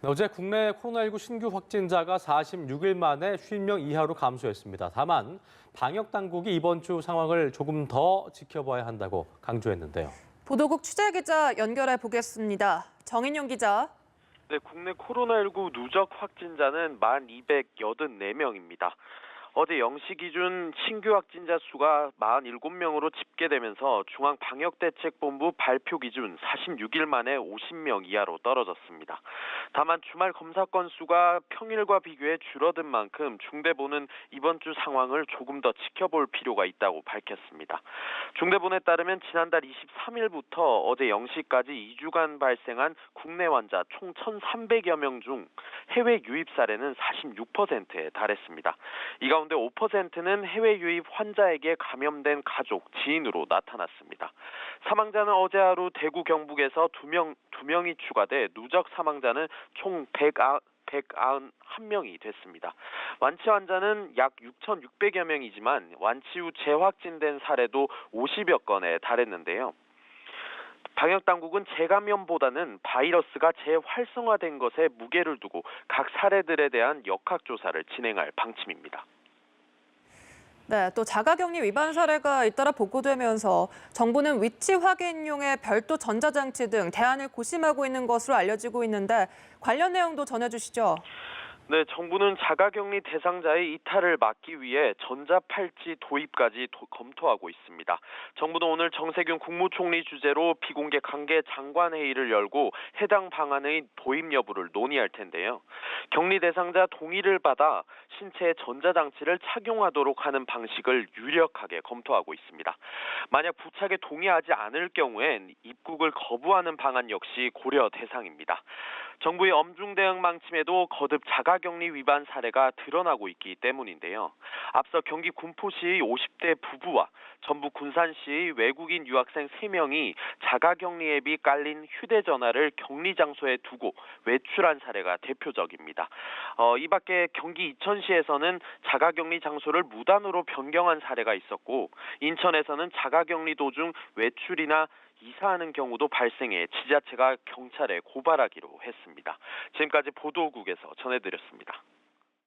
어제 국내 코로나19 신규 확진자가 46일 만에 50명 이하로 감소했습니다. 다만 방역 당국이 이번 주 상황을 조금 더 지켜봐야 한다고 강조했는데요. 보도국 취재기자 연결해 보겠습니다. 정인용 기자. 네, 국내 코로나19 누적 확진자는 1,284명입니다. 어제 0시 기준 신규 확진자 수가 47명으로 집계되면서 중앙방역대책본부 발표 기준 46일 만에 50명 이하로 떨어졌습니다. 다만 주말 검사 건수가 평일과 비교해 줄어든 만큼 중대본은 이번 주 상황을 조금 더 지켜볼 필요가 있다고 밝혔습니다. 중대본에 따르면 지난달 23일부터 어제 0시까지 2주간 발생한 국내 환자 총 1,300여 명 중 해외 유입 사례는 46%에 달했습니다. 이 가운데 5%는 해외 유입 환자에게 감염된 가족, 지인으로 나타났습니다. 사망자는 어제 하루 대구 경북에서 2명이 추가돼 누적 사망자는 총 191명이 됐습니다. 완치 환자는 약 6,600여 명이지만 완치 후 재확진된 사례도 50여 건에 달했는데요. 방역당국은 재감염보다는 바이러스가 재활성화된 것에 무게를 두고 각 사례들에 대한 역학조사를 진행할 방침입니다. 네, 또 자가격리 위반 사례가 잇따라 보고되면서 정부는 위치 확인용의 별도 전자장치 등 대안을 고심하고 있는 것으로 알려지고 있는데 관련 내용도 전해주시죠. 네, 정부는 자가격리 대상자의 이탈을 막기 위해 전자팔찌 도입까지 검토하고 있습니다. 정부는 오늘 정세균 국무총리 주재로 비공개 관계 장관회의를 열고 해당 방안의 도입 여부를 논의할 텐데요. 격리 대상자 동의를 받아 신체에 전자장치를 착용하도록 하는 방식을 유력하게 검토하고 있습니다. 만약 부착에 동의하지 않을 경우엔 입국을 거부하는 방안 역시 고려 대상입니다. 정부의 엄중 대응 방침에도 거듭 자가격리 위반 사례가 드러나고 있기 때문인데요. 앞서 경기 군포시의 50대 부부와 전북 군산시의 외국인 유학생 3명이 자가격리 앱이 깔린 휴대전화를 격리 장소에 두고 외출한 사례가 대표적입니다. 이 밖에 경기 이천시에서는 자가격리 장소를 무단으로 변경한 사례가 있었고 인천에서는 자가격리 도중 외출이나 이사하는 경우도 발생해 지자체가 경찰에 고발하기로 했습니다. 지금까지 보도국에서 전해드렸습니다.